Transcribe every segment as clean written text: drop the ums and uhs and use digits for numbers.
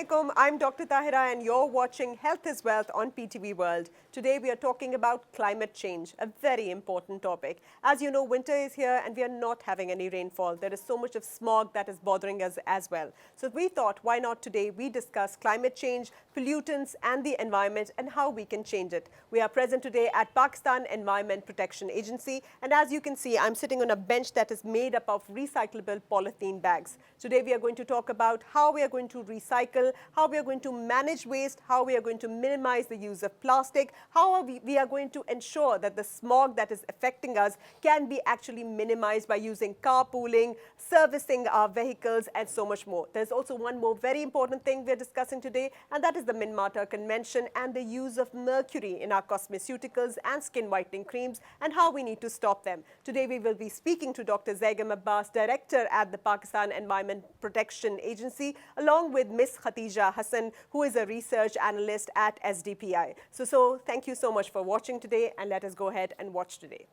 alaikum. I'm Dr. Tahira and you're watching Health is Wealth on PTV World. Today we are talking about climate change, a very important topic. As you know, winter is here and we are not having any rainfall. There is so much of smog that is bothering us as well. So we thought, why not today we discuss climate change, pollutants and the environment and how we can change it. We are present today at Pakistan Environment Protection Agency, and as you can see, I'm sitting on a bench that is made up of recyclable polythene bags. Today we are going to talk about how we are going to recycle, how we are going to manage waste, how we are going to minimize the use of plastic, how we are going to ensure that the smog that is affecting us can be actually minimized by using carpooling, servicing our vehicles and so much more. There's also one more very important thing we're discussing today, and that is the Minamata Convention and the use of mercury in our cosmeceuticals and skin whitening creams and how we need to stop them. Today we will be speaking to Dr. Zaigham Abbas, Director at the Pakistan Environment Protection Agency, along with Miss Khadija Hassan, who is a research analyst at SDPI. So thank you so much for watching today, and let us go ahead and watch today.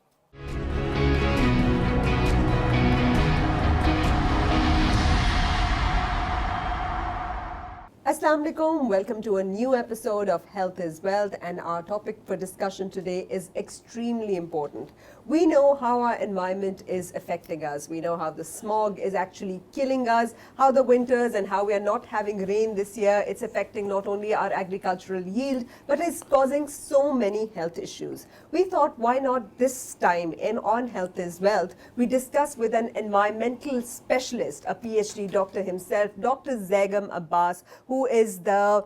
Assalamu alaikum. Welcome to a new episode of Health is Wealth, and our topic for discussion today is extremely important. We know how our environment is affecting us. We know how the smog is actually killing us, how the winters and how we are not having rain this year. It's affecting not only our agricultural yield, but it's causing so many health issues. We thought, why not this time in On Health is Wealth, we discuss with an environmental specialist, a PhD doctor himself, Dr. Zaigham Abbas, who is the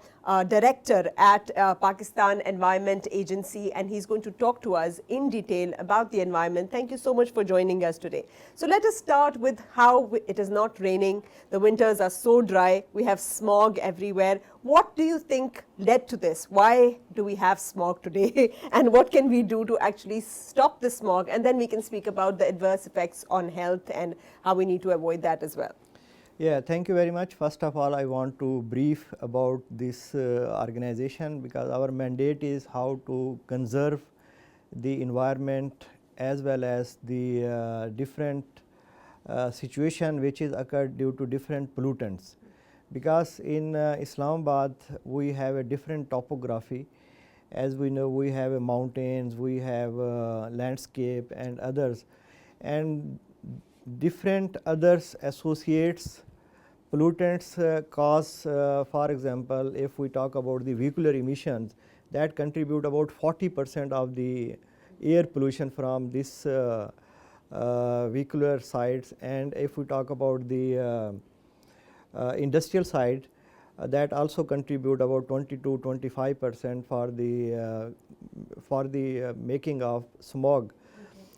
director at Pakistan Environment Agency, and he's going to talk to us in detail about the environment. Thank you so much for joining us today. So let us start with how it is not raining. The winters are so dry. We have smog everywhere. What do you think led to this? Why do we have smog today? And what can we do to actually stop the smog? And then we can speak about the adverse effects on health and how we need to avoid that as well. Yeah, thank you very much. First of all, I want to brief about this organization, because our mandate is how to conserve the environment as well as the different situation which is occurred due to different pollutants. Because in Islamabad we have a different topography. As we know, we have mountains, we have landscape and others, and different others associates pollutants cause, for example, if we talk about the vehicular emissions, that contribute about 40% of the air pollution from this vehicular sides. And if we talk about the industrial side, that also contribute about 20 to 25% for the making of smog.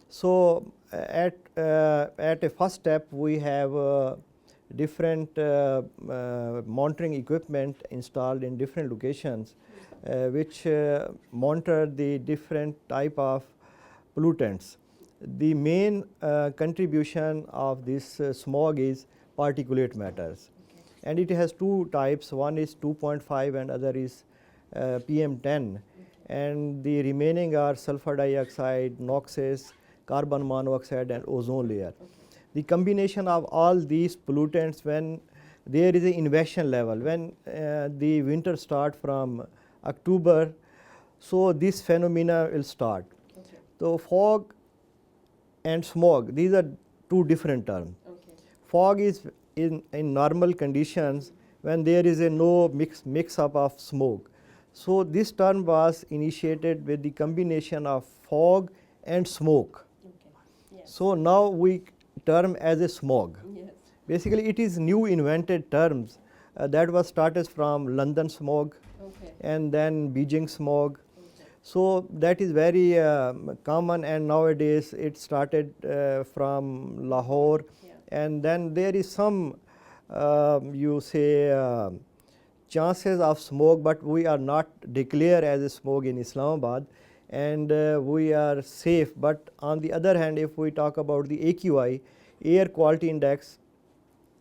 So at a first step, we have different monitoring equipment installed in different locations, which monitor the different type of pollutants. The main contribution of this smog is particulate matters, and it has two types. One is 2.5 and other is PM10, and the remaining are sulfur dioxide, NOxes, carbon monoxide and ozone layer. The combination of all these pollutants, when there is an invasion level, when the winter start from October, so this phenomena will start. Okay. So fog and smog, these are two different terms. Okay. Fog is in normal conditions when there is a no mix up of smoke. So this term was initiated with the combination of fog and smoke. Okay. Yes. So now we term as a smog. Yes. Basically it is new invented terms that was started from London smog. Okay. And then Beijing smog. Okay. So that is very common, and nowadays it started from Lahore. Yeah. And then there is some you say chances of smog, but we are not declared as a smog in Islamabad, and we are safe. But on the other hand, if we talk about the AQI, air quality index,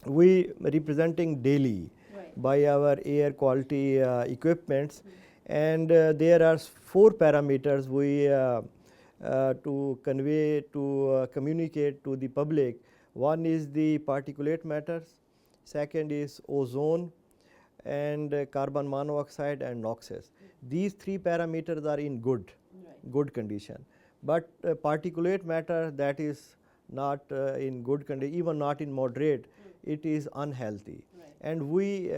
we representing daily by our air quality equipments, and there are 4 parameters we to convey, to communicate to the public. One is the particulate matters, second is ozone, and carbon monoxide and NOxes. These three parameters are in good condition, but particulate matter that is not in good condition, even not in moderate, it is unhealthy. And we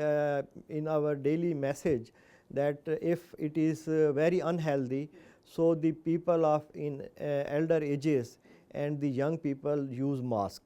in our daily message that if it is very unhealthy, so the people of in elder ages and the young people use mask.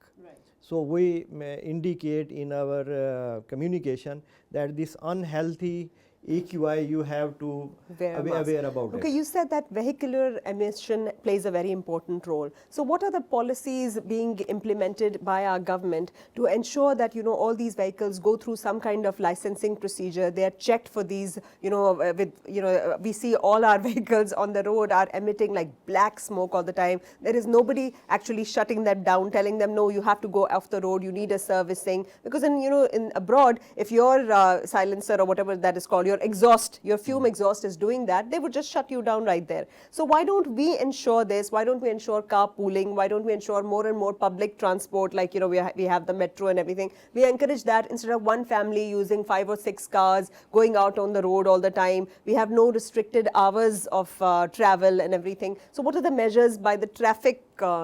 So we indicate in our communication that this unhealthy AQI you have to aware about Okay, it. you said that vehicular emission plays a very important role. So what are the policies being implemented by our government to ensure that, all these vehicles go through some kind of licensing procedure? They are checked for these, we see all our vehicles on the road are emitting like black smoke all the time. There is nobody actually shutting them down, telling them, no, you have to go off the road, you need a servicing. Because in abroad, if your silencer or whatever that is called, your fume exhaust is doing that, they would just shut you down right there. So why don't we ensure this? Why don't we ensure carpooling? Why don't we ensure more and more public transport, like we have the metro and everything? We encourage that instead of one family using 5 or 6 cars going out on the road all the time. We have no restricted hours of travel and everything. So what are the measures by the traffic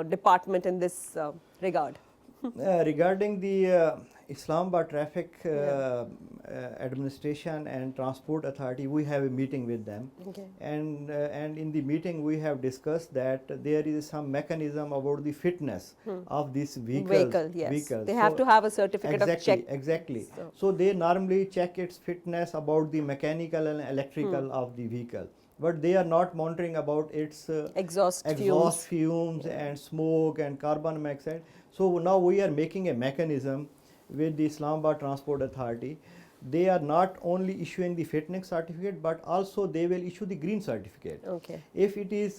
department in this regard? Regarding the Islamabad Traffic Administration and Transport Authority, we have a meeting with them. Okay. And in the meeting we have discussed that there is some mechanism about the fitness of this vehicle. Yes. They have to have a certificate of check. Exactly. So they normally check its fitness about the mechanical and electrical of the vehicle, but they are not monitoring about its exhaust fumes and smoke and carbon monoxide. So now we are making a mechanism with the Islamabad Transport Authority. They are not only issuing the fitness certificate, but also they will issue the green certificate. Okay. If it is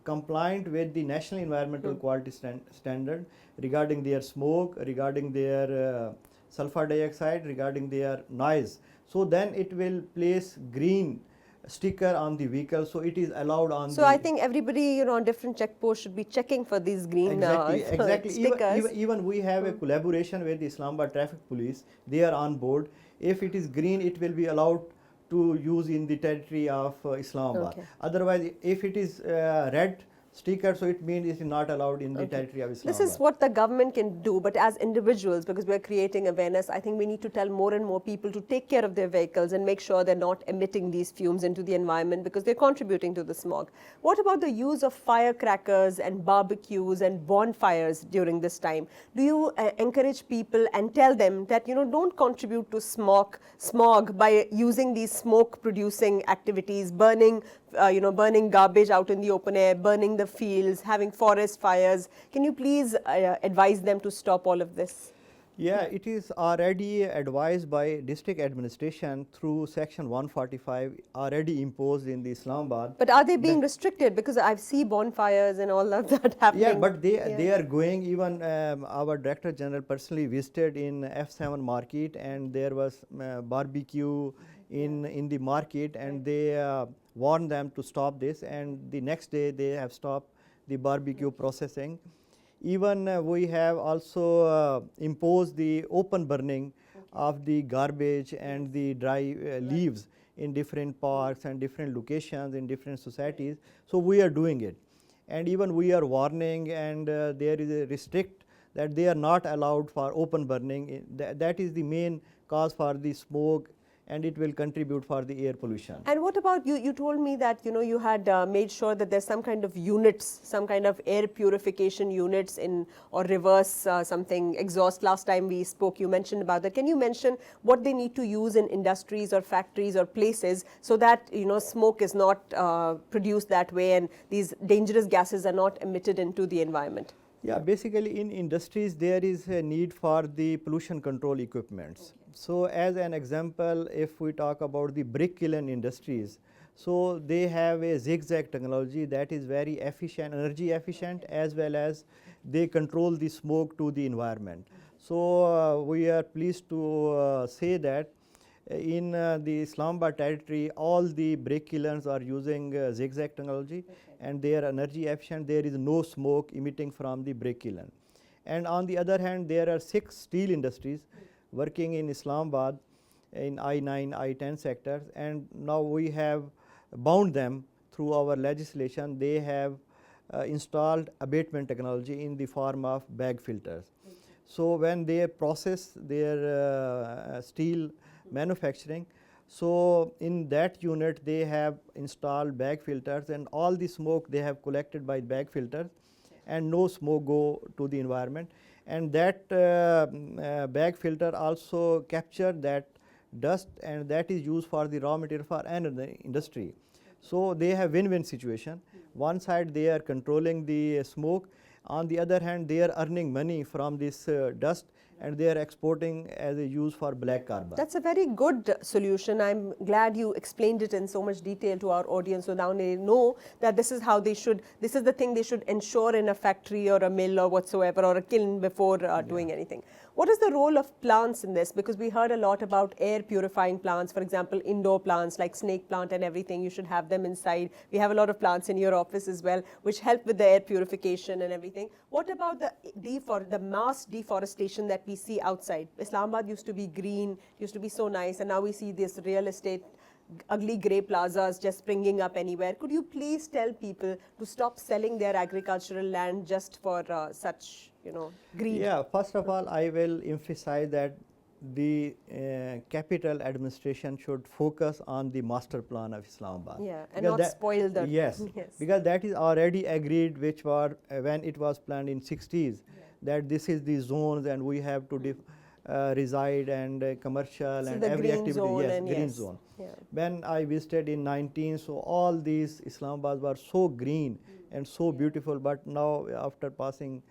compliant with the National Environmental Quality Standard regarding their smoke, regarding their sulfur dioxide, regarding their noise, so then it will place green sticker on the vehicle, so it is allowed on. So I think everybody, on different checkposts should be checking for these green exactly. stickers. Even we have a collaboration with the Islamabad Traffic Police. They are on board. If it is green, it will be allowed to use in the territory of Islamabad. Okay. Otherwise, if it is red sticker, so it means it is not allowed in the territory of Islamabad. This is what the government can do, but as individuals, because we are creating awareness, I think we need to tell more and more people to take care of their vehicles and make sure they're not emitting these fumes into the environment, because they're contributing to the smog. What about the use of firecrackers and barbecues and bonfires during this time? Do you encourage people and tell them that, don't contribute to smog by using these smoke producing activities, burning garbage out in the open air, burning the fields, having forest fires? Can you please advise them to stop all of this? Yeah, it is already advised by district administration through section 145, already imposed in the Islamabad. But are they being restricted? Because I see bonfires and all of that happening. Yeah, but they are going, even our Director General personally visited in F7 market, and there was barbecue in the market, and they warned them to stop this, and the next day they have stopped the barbecue processing. Even we have also imposed the open burning of the garbage and the dry leaves in different parks and different locations in different societies. So we are doing it, and even we are warning, and there is a restrict that they are not allowed for open burning. That is the main cause for the smoke, and it will contribute for the air pollution. And what about you? You told me that you had made sure that there's some kind of units, some kind of air purification units or reverse something exhaust. Last time we spoke, you mentioned about that. Can you mention what they need to use in industries or factories or places so that smoke is not produced that way and these dangerous gases are not emitted into the environment? Yeah, basically in industries there is a need for the pollution control equipments. So as an example, if we talk about the brick kiln industries, so they have a zigzag technology that is very efficient, energy efficient, as well as they control the smoke to the environment. So we are pleased to say that in the Islamabad territory, all the brick kilns are using zigzag technology, and they are energy efficient. There is no smoke emitting from the brick kiln. And on the other hand, there are 6 steel industries working in Islamabad, in I-9, I-10 sectors, and now we have bound them through our legislation. They have installed abatement technology in the form of bag filters. So when they process their steel manufacturing, so in that unit they have installed bag filters, and all the smoke they have collected by bag filters, and no smoke go to the environment. And that bag filter also capture that dust, and that is used for the raw material for another industry. So they have win-win situation. One side they are controlling the smoke, on the other hand they are earning money from this dust, and they are exporting as a use for black carbon. That's a very good solution. I'm glad you explained it in so much detail to our audience, so now they know that this is how they should, this is the thing they should ensure in a factory or a mill or whatsoever, or a kiln before doing anything. What is the role of plants in this? Because we heard a lot about air purifying plants, for example, indoor plants like snake plant and everything. You should have them inside. We have a lot of plants in your office as well, which help with the air purification and everything. What about the mass deforestation that we see outside? Islamabad used to be green, used to be so nice, and now we see this real estate, ugly grey plazas just springing up anywhere. Could you please tell people to stop selling their agricultural land just for such, greed? Yeah, first of all, I will emphasize that the capital administration should focus on the master plan of Islamabad. Yeah, and not spoil the... Yes, because that is already agreed, which was when it was planned in 60s, that this is the zones and we have to reside and commercial so and the every green activity. Zone yes, and green yes. zone. Yeah. When I visited in 19, so all these Islamabad were so green and so beautiful, but now after passing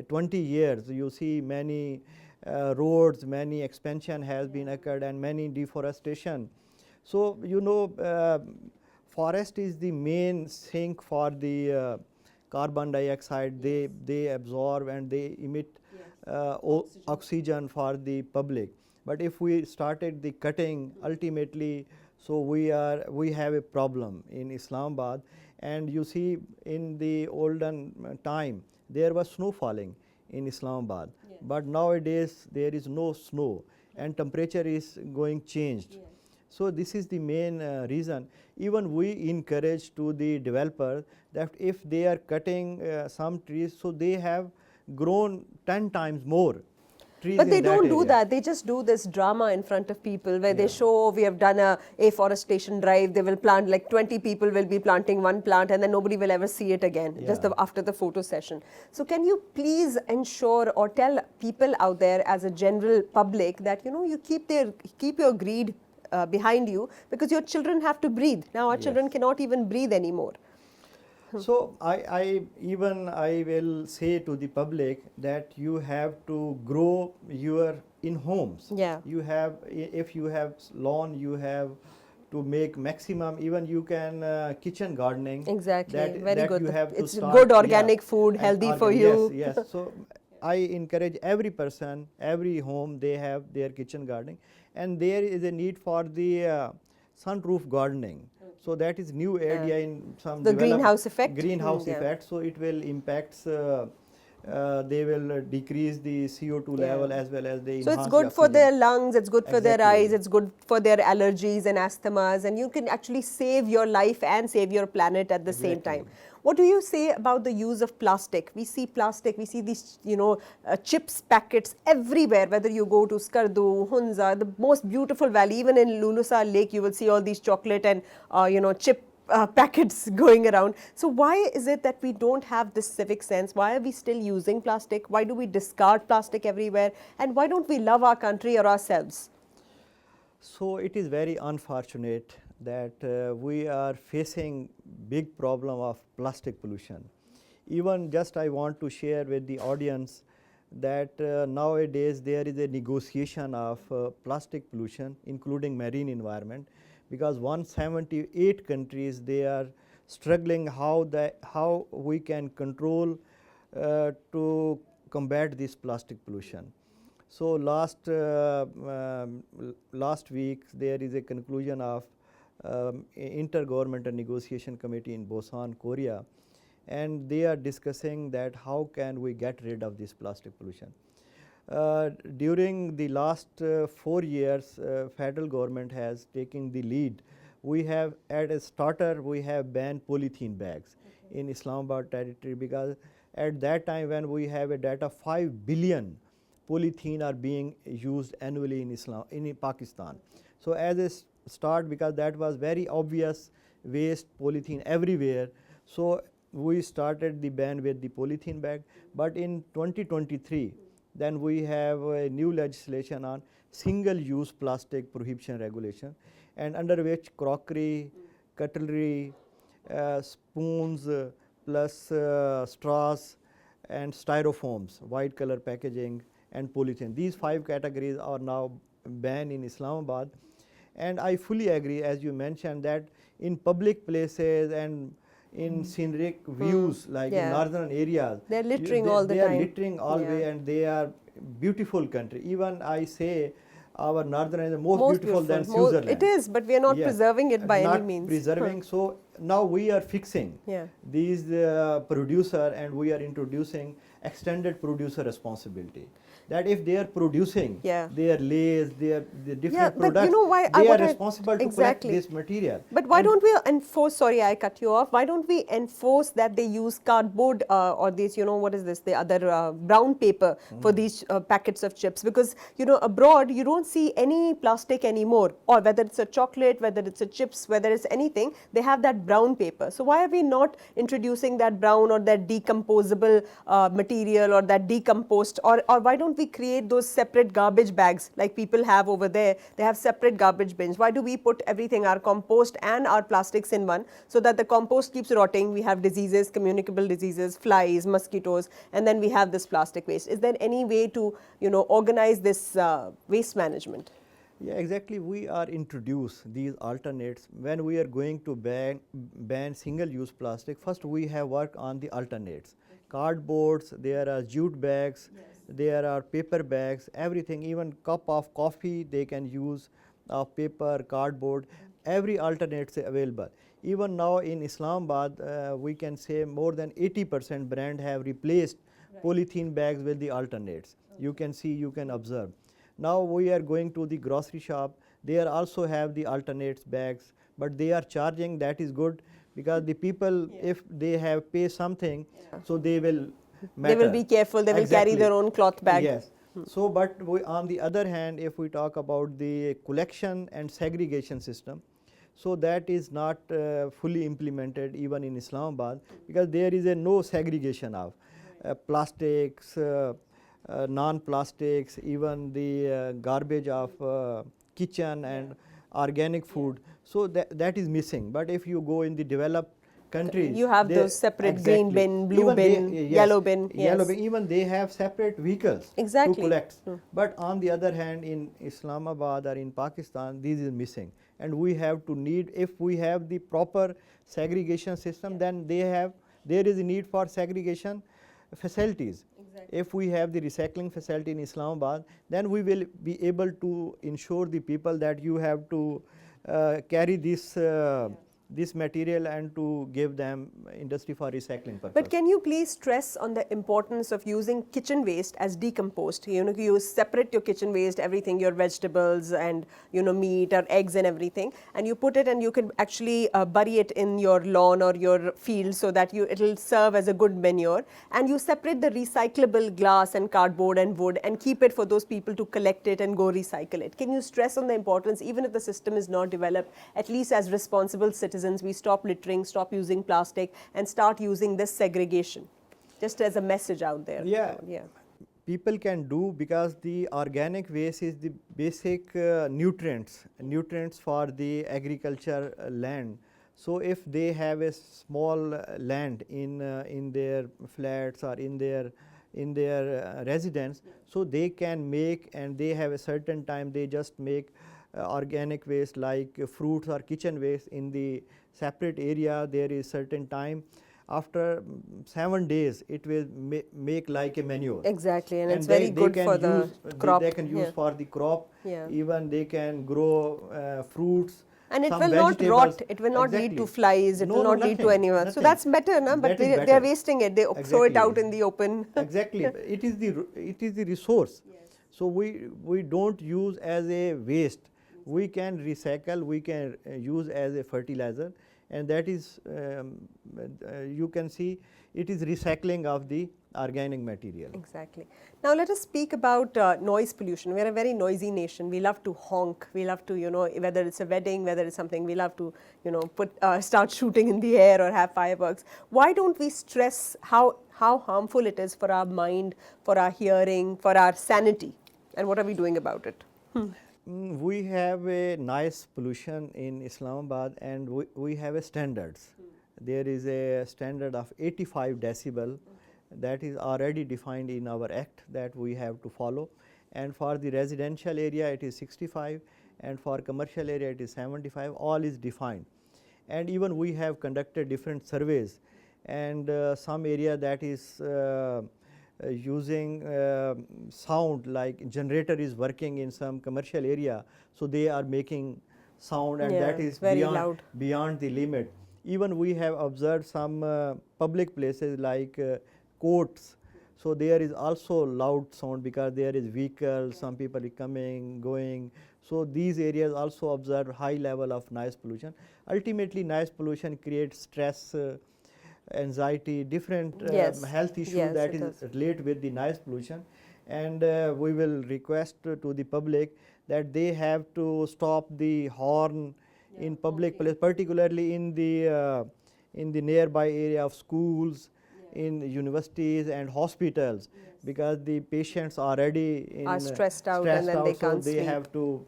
20 years, you see many roads, many expansion has been occurred, and many deforestation. So forest is the main sink for the carbon dioxide. They absorb and they emit oxygen for the public. But if we started the cutting, ultimately, so we have a problem in Islamabad. And you see, in the olden time, there was snow falling in Islamabad, but nowadays there is no snow, and temperature is going changed. So this is the main reason. Even we encourage to the developer that if they are cutting some trees, so they have grown 10 times more trees. But they don't do area. that. They just do this drama in front of people where they show, we have done a afforestation drive. They will plant, like 20 people will be planting one plant, and then nobody will ever see it again, just after the photo session. So can you please ensure or tell people out there as a general public that, you keep your greed behind you, because your children have to breathe. Now our children cannot even breathe anymore. So I will say to the public that you have to grow your in homes. Yeah. You have, if you have lawn, you have to make maximum. Even you can kitchen gardening. Exactly. Very good. You have it's to start, good organic food, healthy for you. Yes. So I encourage every person, every home, they have their kitchen gardening, and there is a need for the sunroof gardening. So that is new area in some the greenhouse effect. Greenhouse effect. So it will impact. They will decrease the CO2 level as well as they. So it's good for their lungs. It's good for their eyes. It's good for their allergies and asthmas, and you can actually save your life and save your planet at the same time. What do you say about the use of plastic? We see plastic, we see these, chips packets everywhere, whether you go to Skardu, Hunza, the most beautiful valley, even in Lulusar Lake, you will see all these chocolate and, chip packets going around. So why is it that we don't have this civic sense? Why are we still using plastic? Why do we discard plastic everywhere? And why don't we love our country or ourselves? So it is very unfortunate that we are facing big problem of plastic pollution. Even just I want to share with the audience that nowadays there is a negotiation of plastic pollution, including marine environment, because 178 countries, they are struggling how we can control to combat this plastic pollution. So last week there is a conclusion of Intergovernmental Negotiation Committee in Busan, Korea, and they are discussing that how can we get rid of this plastic pollution. During the last 4 years, federal government has taken the lead. We have, at a starter, we have banned polythene bags in Islamabad territory, because at that time when we have a data 5 billion polythene are being used annually in Pakistan. So as a start, because that was very obvious waste polythene everywhere, so we started the ban with the polythene bag. But in 2023, then we have a new legislation on single use plastic prohibition regulation, and under which crockery, cutlery, spoons, plus straws and styrofoams, white color packaging and polythene. These 5 categories are now banned in Islamabad. And I fully agree, as you mentioned, that in public places and in scenic views, like in northern areas, they're littering all the time. They are littering always, and they are beautiful country. Even I say our northern is more beautiful than Switzerland. It is, but we are not preserving it by any means. Preserving. So now we are fixing these producer, and we are introducing extended producer responsibility. That if they are producing their lace, their different products, but you know why, they are responsible to collect this material. But why don't we enforce, sorry I cut you off, why don't we enforce that they use cardboard or these, what is this, the other brown paper for these packets of chips? Because, abroad you don't see any plastic anymore, or whether it's a chocolate, whether it's a chips, whether it's anything, they have that brown paper. So why are we not introducing that brown or that decomposable material, or that decomposed, or why don't we create those separate garbage bags like people have over there? They have separate garbage bins. Why do we put everything, our compost and our plastics, in one, so that the compost keeps rotting? We have diseases, communicable diseases, flies, mosquitoes, and then we have this plastic waste. Is there any way to, organize this waste management? Yeah, exactly. We are introduce these alternates. When we are going to ban single-use plastic, first we have worked on the alternates. Cardboards, there are jute bags, there are paper bags, everything, even cup of coffee they can use paper, cardboard, every alternate is available. Even now in Islamabad, we can say more than 80% brand have replaced polythene bags with the alternates. You can see, you can observe. Now we are going to the grocery shop, they are also have the alternates bags, but they are charging. That is good, because the people, if they have pay something, so they will matter. They will be careful, they will carry their own cloth bag. Yes. So, but on the other hand, if we talk about the collection and segregation system, so that is not fully implemented even in Islamabad, because there is no segregation of plastics, non-plastics, even the garbage of kitchen and organic food. So that is missing. But if you go in the developed countries, you have those separate green bin, blue bin, yellow bin. Yellow bin, even they have separate vehicles to collect. But on the other hand, in Islamabad or in Pakistan, this is missing. And we have to need, if we have the proper segregation system, then there is a need for segregation facilities. If we have the recycling facility in Islamabad, then we will be able to ensure the people that you have to carry this material and to give them industry for recycling purpose. But can you please stress on the importance of using kitchen waste as decomposed? You separate your kitchen waste, everything, your vegetables and meat or eggs and everything, and you put it, and you can actually bury it in your lawn or your field, so that it will serve as a good manure. And you separate the recyclable glass and cardboard and wood and keep it for those people to collect it and go recycle it. Can you stress on the importance, even if the system is not developed, at least as responsible citizens, we stop littering, stop using plastic, and start using this segregation, just as a message out there? People can do, because the organic waste is the basic nutrients for the agriculture land. So if they have a small land in their flats or in their residence, so they can make, and they have a certain time, they just make organic waste like fruits or kitchen waste in the separate area. There is certain time, after 7 days it will make like a manure. Exactly, and it's very good for the crop. They can use for the crop. Even they can grow fruits And it some will not vegetables. rot, it will not lead Exactly. to flies, it No, will no, not lead to nothing, anyone. So nothing. that's better, na? But That is they are better. wasting it, they throw it out in the open. Exactly. It is the resource. So we don't use as a waste. We can recycle, we can use as a fertilizer, and that is you can see it is recycling of the organic material. Exactly. Now let us speak about noise pollution. We are a very noisy nation. We love to honk. We love to, you know, whether it's a wedding, whether it's something, we love to, you know, start shooting in the air or have fireworks. Why don't we stress how harmful it is for our mind, for our hearing, for our sanity? And what are we doing about it? We have a noise pollution in Islamabad, and we have a standards. There is a standard of 85 decibel that is already defined in our act that we have to follow, and for the residential area it is 65, and for commercial area it is 75. All is defined, and even we have conducted different surveys, and some area that is using sound, like generator is working in some commercial area, so they are making sound, and that is very beyond loud. beyond the limit. Even we have observed some public places like courts, so there is also loud sound because there is vehicles, some people are coming, going. So these areas also observe high level of noise pollution. Ultimately, noise pollution creates stress, anxiety, different health issues that is related with the noise pollution, and we will request to the public that they have to stop the horn in public place, particularly in the nearby area of schools, in universities and hospitals, because the patients already are stressed out and then they can't so they sleep. have to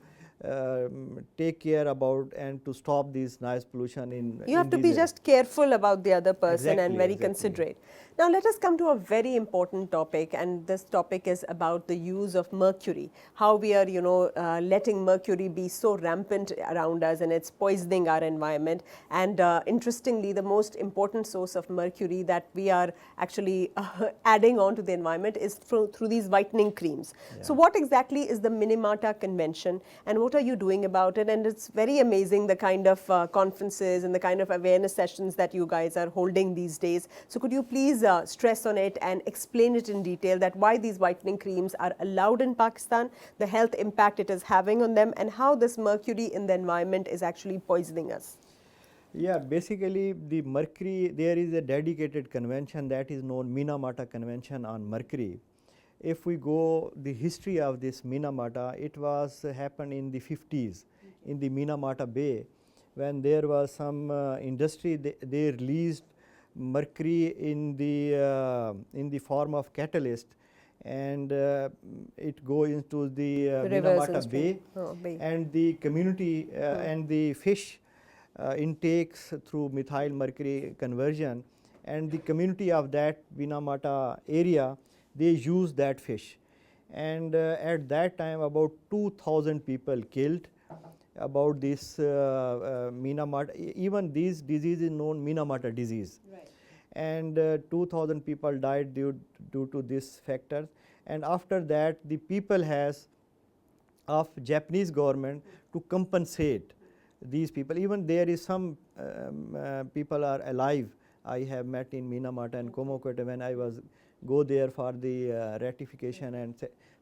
take care about and to stop this noise pollution in. You have to be just careful about the other person and very Exactly. considerate. Now let us come to a very important topic, and this topic is about the use of mercury. How we are, you know, letting mercury be so rampant around us, and it's poisoning our environment. And interestingly, the most important source of mercury that we are actually adding on to the environment is through these whitening creams. So what exactly is the Minamata Convention, and what are you doing about it? And it's very amazing the kind of conferences and the kind of awareness sessions that you guys are holding these days. So could you please stress on it and explain it in detail, that why these whitening creams are allowed in Pakistan, the health impact it is having on them, and how this mercury in the environment is actually poisoning us? Yeah, basically the mercury, there is a dedicated convention that is known Minamata Convention on Mercury. If we go the history of this Minamata, it was happened in the 50s in the Minamata Bay, when there was some industry, they released mercury in the form of catalyst, and it goes into the Minamata Bay, and the community and the fish intakes through methyl mercury conversion, and the community of that Minamata area, they use that fish, and at that time about 2,000 people killed about this Minamata. Even this disease is known Minamata disease, and 2,000 people died due to this factor. And after that, the people has of Japanese government to compensate these people. Even there is some people are alive. I have met in Minamata and Komokota when I was go there for the ratification and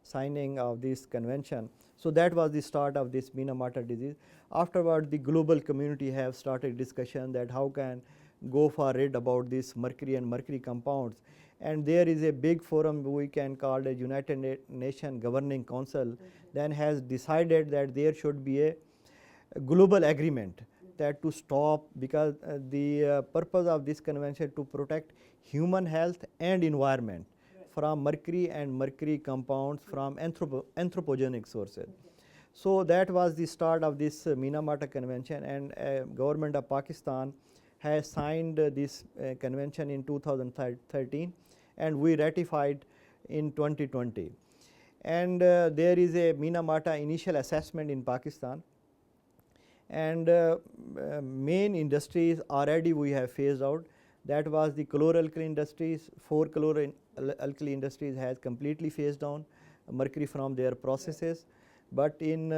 signing of this convention. So that was the start of this Minamata disease. Afterward, the global community have started discussion that how can go for rid about this mercury and mercury compounds, and there is a big forum we can call a United Nations Governing Council then has decided that there should be a global agreement that to stop, because the purpose of this convention to protect human health and environment from mercury and mercury compounds from anthropogenic sources. So that was the start of this Minamata Convention, and government of Pakistan has signed this convention in 2013, and we ratified in 2020. And there is a Minamata initial assessment in Pakistan, and main industries already we have phased out. That was the chloralkali industries. 4 chloralkali industries has completely phased down mercury from their processes, but in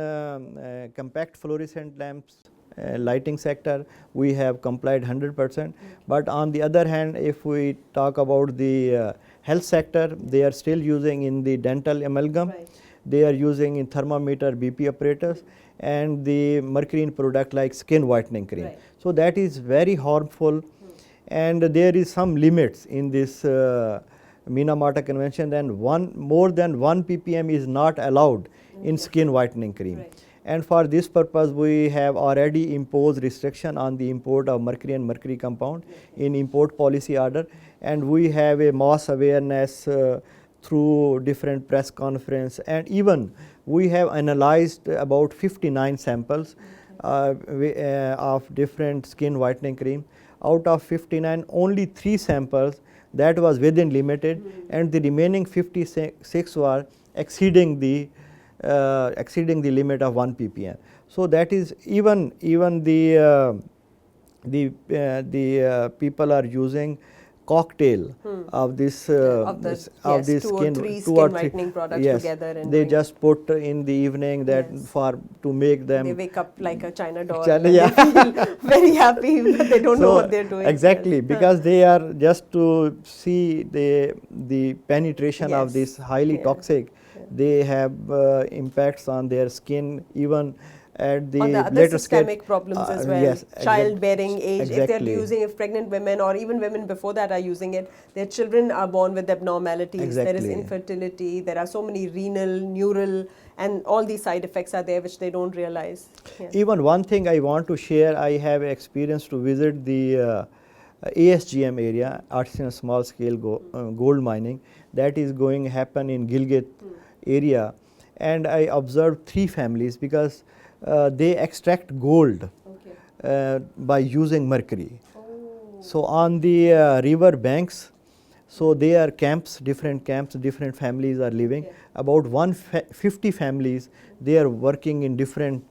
compact fluorescent lamps lighting sector, we have complied 100%. But on the other hand, if we talk about the health sector, they are still using in the dental amalgam. Right. They are using in thermometer BP apparatus and the mercury in product like skin whitening cream. Right. So that is very harmful, and there is some limits in this Minamata convention. Then more than 1 ppm is not allowed in skin whitening cream. Right. And for this purpose, we have already imposed restriction on the import of mercury and mercury compound in import policy order, and we have a mass awareness through different press conference, and even we have analyzed about 59 samples of different skin whitening cream. Out of 59, only 3 samples that was within limited, and the remaining 56 were exceeding the limit of 1 ppm. So that is even the people are using cocktail of this Of this two skin, or three two or skin whitening products yes, together. And they drink. just put in the evening that Yes. for to make them. They wake up like a China doll. China, And yeah. they feel very happy, but they don't know So, what they're doing. exactly, Yes. because they are just to see the penetration of Yes. this highly Yeah. toxic. They have impacts on their skin, even at the On the other later stage. systemic problems as well. Yes, Childbearing age. If exactly. they're using, if pregnant women or even women before that are using it, their children are born with abnormalities. There is Exactly. infertility. There are so many renal, neural, and all these side effects are there which they don't realize. Yes. Even one thing I want to share, I have experience to visit the ASGM area, artisanal small scale gold mining, that is going to happen in Gilgit area, and I observed 3 families because they extract gold Okay. by using mercury. Oh. So on the river banks, so there are camps, different families are living. Okay. About 150 families, they are working in different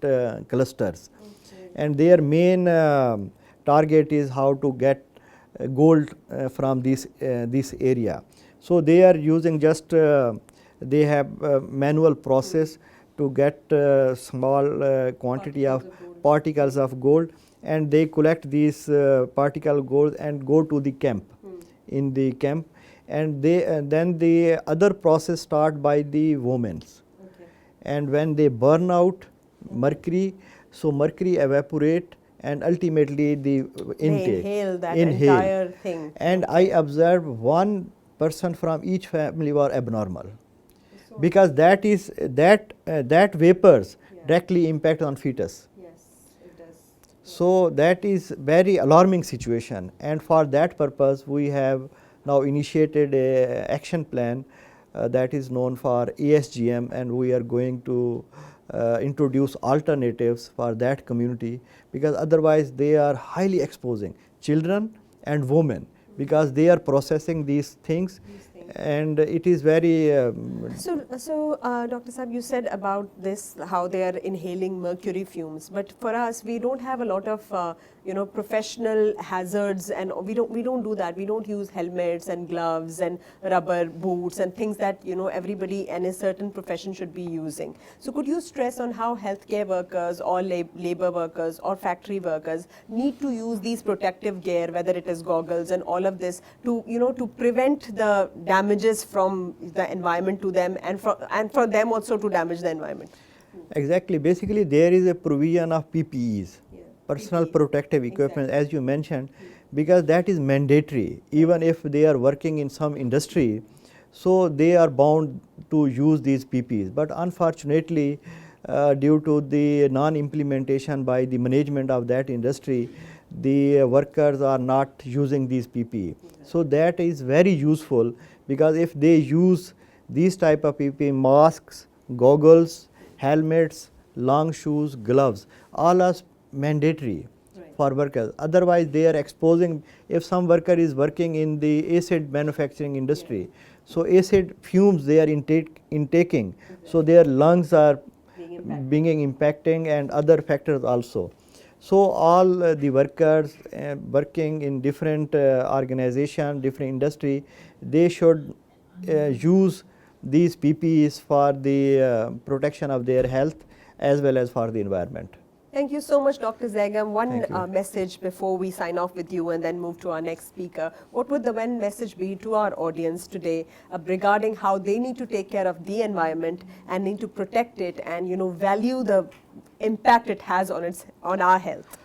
clusters. Okay. And their main target is how to get gold from this area. So they are using just, they have manual process to get small quantity of particles of gold, and they collect these particle gold and go to the camp, in the camp, and they then the other process start by the women. Okay. And when they burn out mercury, so mercury evaporate and ultimately the intake. They inhale that entire thing. And I observed one person from each family were abnormal, because that is that vapors directly impact on fetus. Yes, it does. So that is very alarming situation, and for that purpose we have now initiated a action plan that is known for ASGM, and we are going to introduce alternatives for that community, because otherwise they are highly exposing children and women, because they are processing these things, and it is very So, Dr. Saab, you said about this, how they are inhaling mercury fumes. But for us, we don't have a lot of, professional hazards, and we don't do that. We don't use helmets and gloves and rubber boots and things that everybody in a certain profession should be using. So, could you stress on how healthcare workers or labor workers or factory workers need to use these protective gear, whether it is goggles and all of this, to to prevent the damages from the environment to them, and for them also to damage the environment? Exactly. Basically, there is a provision of PPEs, personal PPE. protective equipment, as you mentioned, because that is mandatory. Even if they are working in some industry, so they are bound to use these PPEs. But unfortunately, due to the non-implementation by the management of that industry, the workers are not using these PPE. So that is very useful, because if they use these type of PPE, masks, goggles, helmets, long shoes, gloves, all are mandatory for workers. Otherwise they are exposing, if some worker is working in the acid manufacturing industry, so acid fumes they are intaking, so their lungs are being impacting, and other factors also. So all the workers working in different organization, different industry, they should use these PPEs for the protection of their health as well as for the environment. Thank you so much, Dr. Zaigham. One Thank you. message before we sign off with you and then move to our next speaker. What would the one message be to our audience today regarding how they need to take care of the environment and need to protect it and, value the impact it has on our health?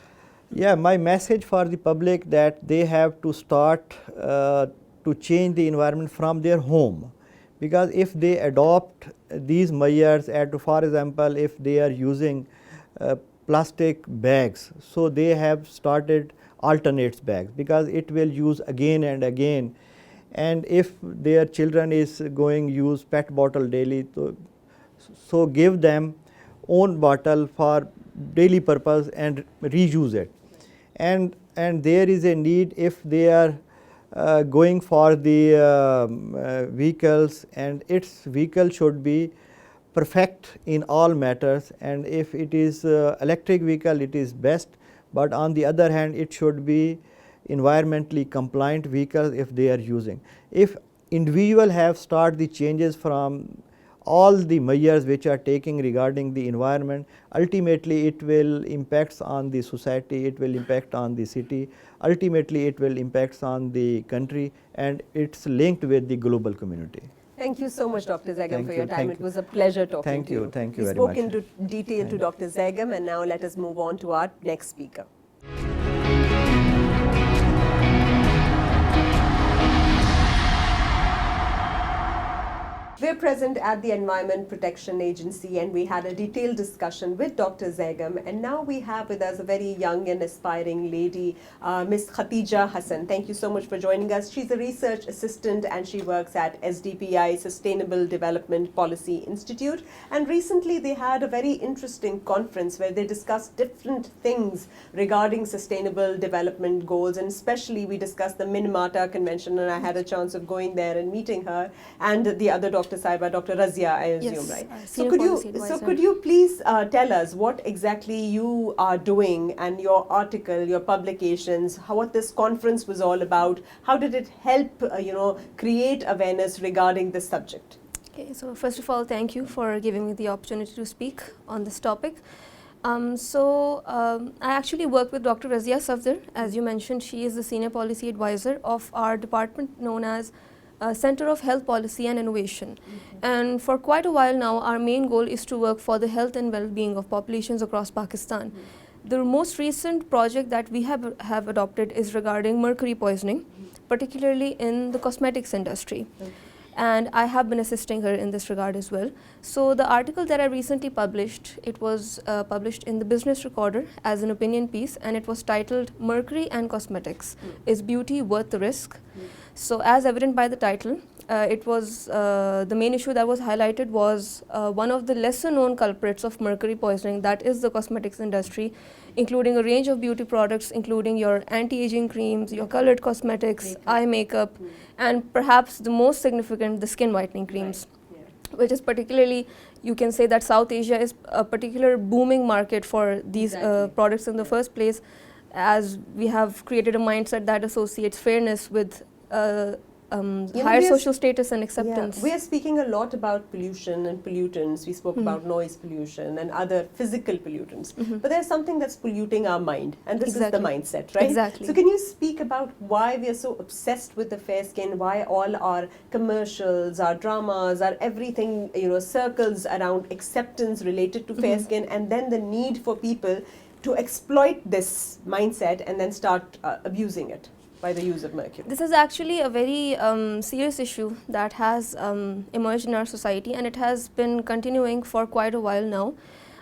Yeah, my message for the public that they have to start to change the environment from their home, because if they adopt these measures, for example, if they are using plastic bags, so they have started alternates bags, because it will use again and again. And if their children is going use PET bottle daily, so give them own bottle for daily purpose and reuse it. And there is a need if they are going for the vehicles, and its vehicle should be perfect in all matters, and if it is electric vehicle, it is best, but on the other hand it should be environmentally compliant vehicles if they are using. If individual have start the changes from all the measures which are taking regarding the environment, ultimately it will impacts on the society, it will impact on the city, ultimately it will impacts on the country, and it's linked with the global community. Thank you so much, Dr. Zaigham, for your time. Thank It was a pleasure talking to you. Thank you we very spoke much. into detail to Dr. Zaigham, and now let us move on to our next speaker. We're present at the Environment Protection Agency, and we had a detailed discussion with Dr. Zaigham, and now we have with us a very young and aspiring lady, Ms. Khadija Hassan. Thank you so much for joining us. She's a research assistant and she works at SDPI, Sustainable Development Policy Institute, and recently they had a very interesting conference where they discussed different things regarding sustainable development goals, and especially we discussed the Minamata Convention, and I had a chance of going there and meeting her and the other Dr. Saiba, Dr. Razia, I assume, Yes, right? so could you please tell us what exactly you are doing and your article, your publications, what this conference was all about? How did it help, create awareness regarding this subject? Okay, so first of all, thank you for giving me the opportunity to speak on this topic. I actually work with Dr. Razia Safdar. As you mentioned, she is the Senior Policy Advisor of our department known as Center of Health Policy and Innovation. And for quite a while now, our main goal is to work for the health and well-being of populations across Pakistan. The most recent project that we have adopted is regarding mercury poisoning, particularly in the cosmetics industry. And I have been assisting her in this regard as well. So the article that I recently published, it was published in the Business Recorder as an opinion piece, and it was titled "Mercury and Cosmetics, Is Beauty Worth the Risk?" So as evident by the title, it was the main issue that was highlighted was one of the lesser known culprits of mercury poisoning, that is the cosmetics industry, including a range of beauty products, including your anti-aging creams, your colored cosmetics, eye makeup, and perhaps the most significant, the skin whitening creams, which is particularly, you can say that South Asia is a particular booming market for these products in the first place, as we have created a mindset that associates fairness with higher social status and acceptance. Yeah. We are speaking a lot about pollution and pollutants. We spoke about noise pollution and other physical pollutants. But there's something that's polluting our mind, and this is the mindset, right? Exactly. So can you speak about why we are so obsessed with the fair skin, why all our commercials, our dramas, our everything, circles around acceptance related to fair skin, and then the need for people to exploit this mindset and then start abusing it by the use of mercury? This is actually a very serious issue that has emerged in our society, and it has been continuing for quite a while now.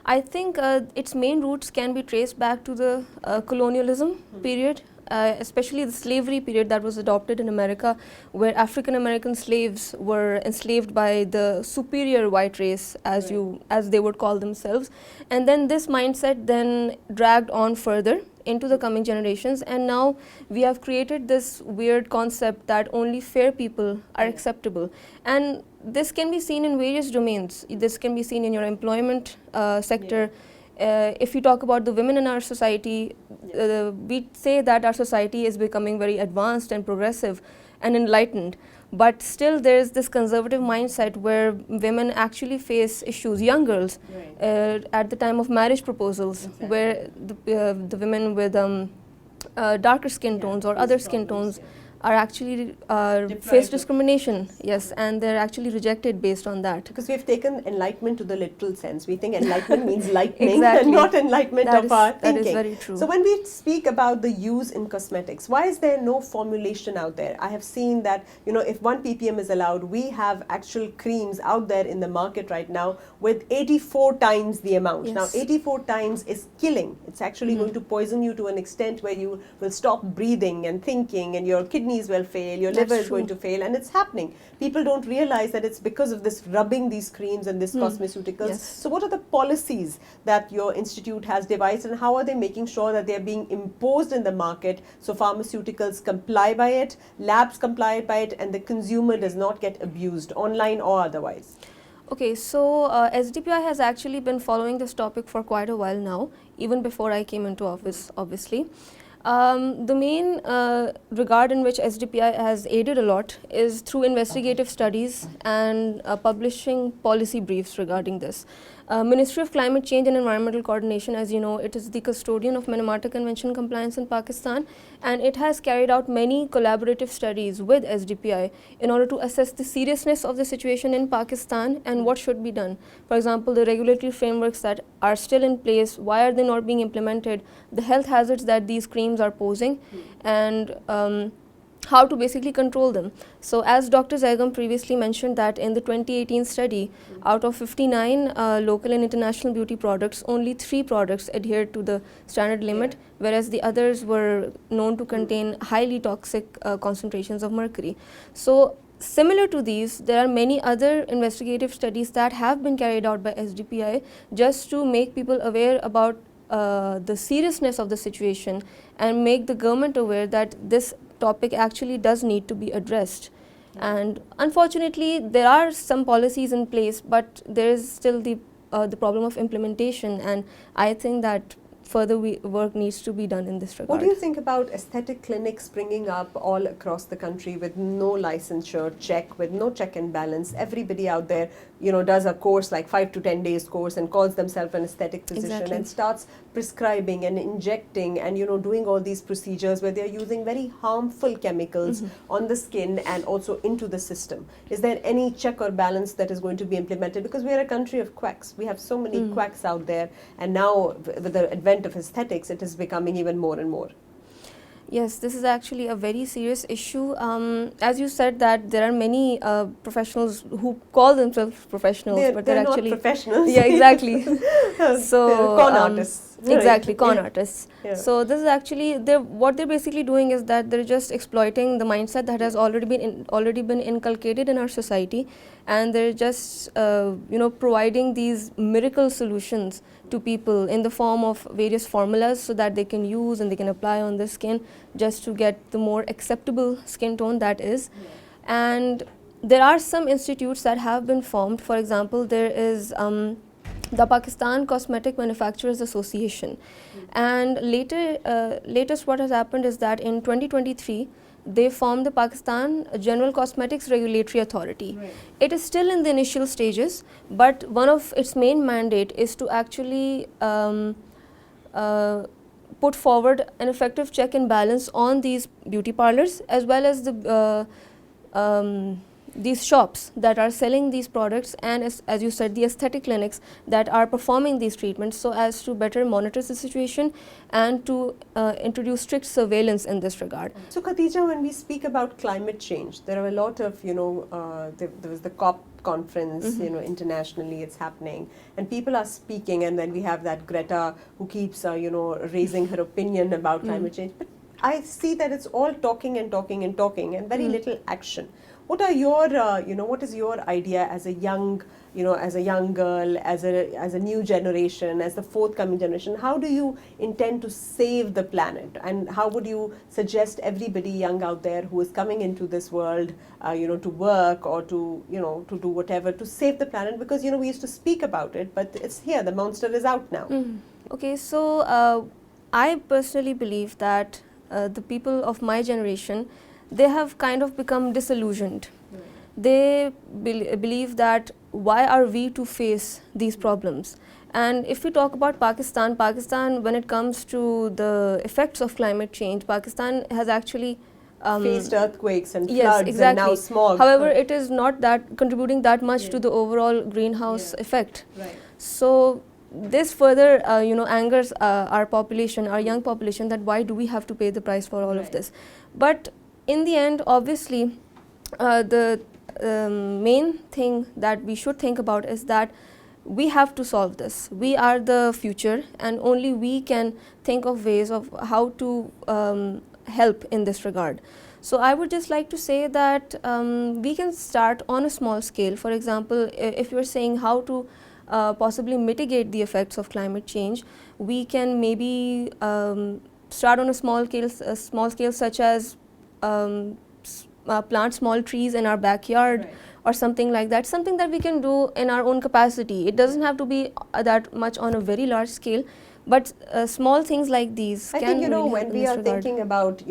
I think its main roots can be traced back to the colonialism period, especially the slavery period that was adopted in America, where African American slaves were enslaved by the superior white race, as they would call themselves. And then this mindset then dragged on further into the coming generations, and now we have created this weird concept that only fair people are acceptable. And this can be seen in various domains. This can be seen in your employment sector. If you talk about the women in our society, we say that our society is becoming very advanced and progressive and enlightened. but still there is this conservative mindset where women actually face issues, young girls, at the time of marriage proposals, where the women with darker skin tones or other skin tones are actually face discrimination, yes, and they're actually rejected based on that. Because we've taken enlightenment to the literal sense. We think enlightenment means lightning Exactly. and not enlightenment of our thinking. That is very true. So when we speak about the use in cosmetics, why is there no formulation out there? I have seen that, you know, if 1 ppm is allowed, we have actual creams out there in the market right now with 84 times the amount. Yes. Now 84 times is killing. It's actually going to poison you to an extent where you will stop breathing and thinking, and your kidneys will fail, your liver is going to fail, and it's happening. People don't realize that it's because of this rubbing these creams and this cosmeceuticals. Yes. So what are the policies that your institute has devised, and how are they making sure that they're being imposed in the market so pharmaceuticals comply by it, labs comply by it, and the consumer does not get abused online or otherwise? Okay, so SDPI has actually been following this topic for quite a while now, even before I came into office, obviously. The main regard in which SDPI has aided a lot is through investigative studies and publishing policy briefs regarding this. Ministry of Climate Change and Environmental Coordination, as you know, it is the custodian of Minamata Convention compliance in Pakistan, and it has carried out many collaborative studies with SDPI in order to assess the seriousness of the situation in Pakistan and what should be done. For example, the regulatory frameworks that are still in place, why are they not being implemented, the health hazards that these creams are posing, and how to basically control them. So as Dr. Zaigham previously mentioned that in the 2018 study, out of 59 local and international beauty products, only 3 products adhered to the standard limit, whereas the others were known to contain highly toxic concentrations of mercury. So similar to these, there are many other investigative studies that have been carried out by SDPI just to make people aware about the seriousness of the situation and make the government aware that this topic actually does need to be addressed. And unfortunately, there are some policies in place, but there is still the problem of implementation, and I think that further work needs to be done in this regard. What do you think about aesthetic clinics springing up all across the country with no licensure check, with no check and balance? Everybody out there, you know, does a course like 5 to 10 days course and calls themselves an aesthetic physician and starts prescribing and injecting and, you know, doing all these procedures where they're using very harmful chemicals on the skin and also into the system. Is there any check or balance that is going to be implemented? Because we are a country of quacks. We have so many quacks out there, and now with the advent of aesthetics, it is becoming even more and more. Yes, this is actually a very serious issue. As you said that there are many professionals who call themselves professionals, but they're actually not professionals. Yeah, exactly. So they're con artists. Exactly, con artists. Yeah. So this is actually what they're basically doing is that they're just exploiting the mindset that has already been inculcated in our society, and they're just you know, providing these miracle solutions to people in the form of various formulas so that they can use and they can apply on the skin just to get the more acceptable skin tone that is. And there are some institutes that have been formed. For example, there is the Pakistan Cosmetic Manufacturers Association, and latest what has happened is that in 2023 they formed the Pakistan General Cosmetics Regulatory Authority. It is still in the initial stages, but one of its main mandate is to actually put forward an effective check and balance on these beauty parlors as well as the these shops that are selling these products, and as you said, the aesthetic clinics that are performing these treatments, so as to better monitor the situation and to introduce strict surveillance in this regard. So Khadija, when we speak about climate change, there are a lot of, you know, there was the COP conference, you know, internationally it's happening, and people are speaking, and then we have that Greta who keeps, you know, raising her opinion about climate change. But I see that it's all talking and talking and talking and very little action. What are your, you know, what is your idea as a young, you know, as a young girl, as a new generation, as the forthcoming generation? How do you intend to save the planet, and how would you suggest everybody young out there who is coming into this world, you know, to work or to, you know, to do whatever to save the planet? Because, you know, we used to speak about it, but it's here. The monster is out now. Okay, so I personally believe that the people of my generation, they have kind of become disillusioned. They believe that why are we to face these problems? And if we talk about Pakistan, when it comes to the effects of climate change, Pakistan has actually faced earthquakes and yes, floods exactly. and now smog. However, it is not that contributing that much to the overall greenhouse effect. Right. So this further angers our population, our young population, that why do we have to pay the price for all of this? But in the end, obviously, the main thing that we should think about is that we have to solve this. We are the future, and only we can think of ways of how to help in this regard. So I would just like to say that we can start on a small scale. For example, if you're saying how to possibly mitigate the effects of climate change, we can maybe start on a small scale, such as plant small trees in our backyard, or something like that, something that we can do in our own capacity. It doesn't have to be that much on a very large scale, but small things like these I can think, really when help we in this are regard. thinking about,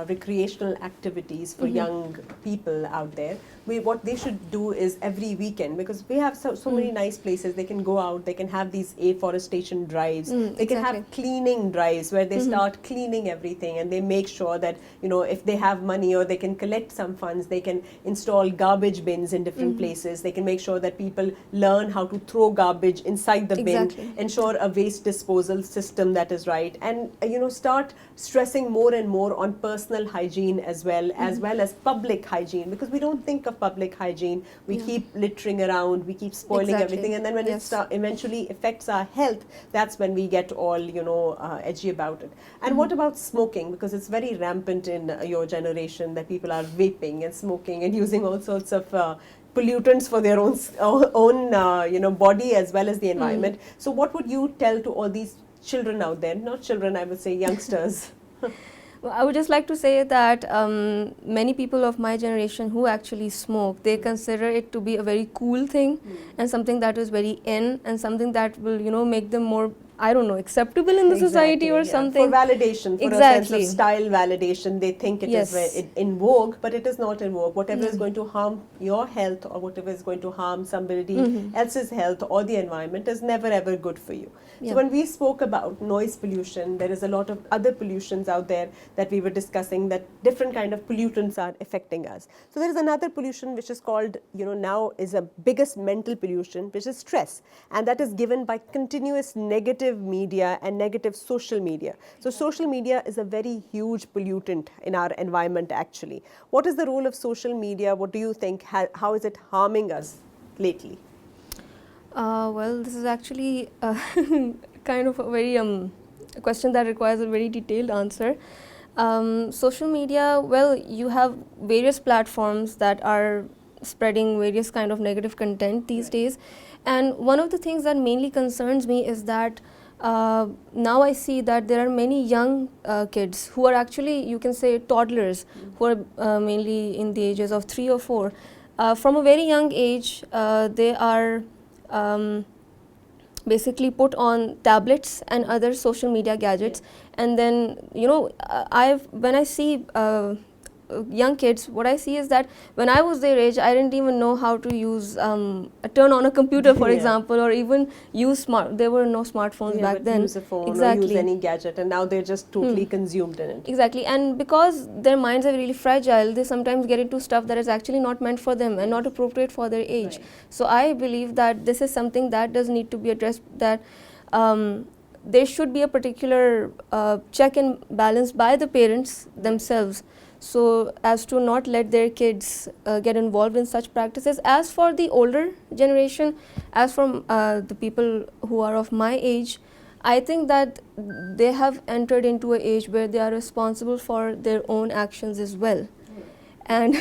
recreational activities for young people out there, what they should do is every weekend, because we have so many nice places, they can go out, they can have these afforestation drives, they can have cleaning drives where they start cleaning everything, and they make sure that, if they have money or they can collect some funds, they can install garbage bins in different places. They can make sure that people learn how to throw garbage inside the bin, ensure a waste disposal system that is right, and start stressing more and more on personal hygiene as well as public hygiene, because we don't think of public hygiene. We keep littering around, we keep spoiling everything, and then when it eventually affects our health, that's when we get all edgy about it. And what about smoking? Because it's very rampant in your generation that people are vaping and smoking and using all sorts of pollutants for their own body as well as the environment. So what would you tell to all these children out there? Not children, I would say youngsters. Well, I would just like to say that many people of my generation who actually smoke, they consider it to be a very cool thing and something that is very in, and something that will, make them more, I don't know, acceptable in the society or something. For validation, for a sense of style validation, they think it is in vogue, but it is not in vogue. Whatever is going to harm your health, or whatever is going to harm somebody else's health or the environment, is never ever good for you. So when we spoke about noise pollution, there is a lot of other pollutions out there that we were discussing, that different kind of pollutants are affecting us. So there is another pollution which is called, now is a biggest mental pollution, which is stress, and that is given by continuous negative media and negative social media. So social media is a very huge pollutant in our environment actually. What is the role of social media? What do you think? How is it harming us lately? Well, this is actually kind of a very a question that requires a very detailed answer. Social media, well, you have various platforms that are spreading various kind of negative content these days, and one of the things that mainly concerns me is that now I see that there are many young kids who are actually, you can say, toddlers, who are mainly in the ages of 3 or 4. From a very young age, they are basically put on tablets and other social media gadgets, and then when I see young kids, what I see is that when I was their age, I didn't even know how to use turn on a computer, for example, or even use there were no smartphones back then. Use a phone or use any gadget, and now they're just totally consumed in it. Exactly, and because their minds are really fragile, they sometimes get into stuff that is actually not meant for them and not appropriate for their age. So I believe that this is something that does need to be addressed, that there should be a particular check and balance by the parents themselves, so as to not let their kids get involved in such practices. As for the older generation, as from the people who are of my age, I think that they have entered into an age where they are responsible for their own actions as well. And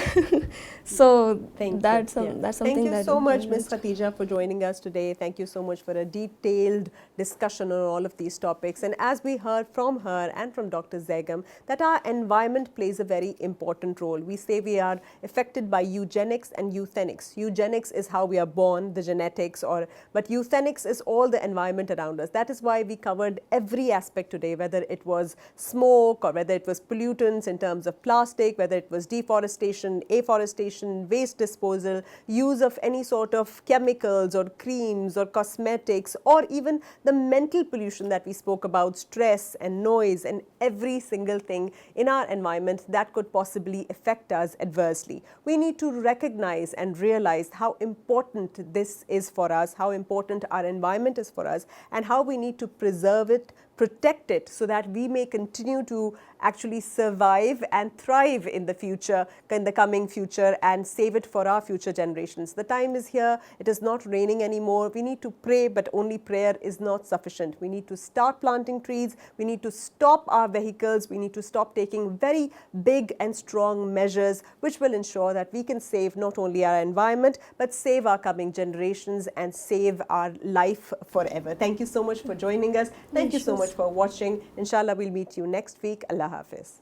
so Thank that's you. Yeah. that's something Thank you that so we much, really Ms. missed. Khadija, for joining us today. Thank you so much for a detailed discussion on all of these topics. And as we heard from her and from Dr. Zaigham, that our environment plays a very important role. We say we are affected by eugenics and euthenics. Eugenics is how we are born, the genetics, but euthenics is all the environment around us. That is why we covered every aspect today, whether it was smoke or whether it was pollutants in terms of plastic, whether it was deforestation, afforestation, waste disposal, use of any sort of chemicals or creams or cosmetics, or even the mental pollution that we spoke about, stress and noise and every single thing in our environment that could possibly affect us adversely. We need to recognize and realize how important this is for us, how important our environment is for us, and how we need to preserve it, protect it, so that we may continue to actually survive and thrive in the future, in the coming future, and save it for our future generations. The time is here. It is not raining anymore. We need to pray, but only prayer is not sufficient. We need to start planting trees. We need to stop our vehicles. We need to stop taking very big and strong measures which will ensure that we can save not only our environment, but save our coming generations and save our life forever. Thank you so much for joining us. Thank you so much for watching. Inshallah, we'll meet you next week. Allah Hafiz.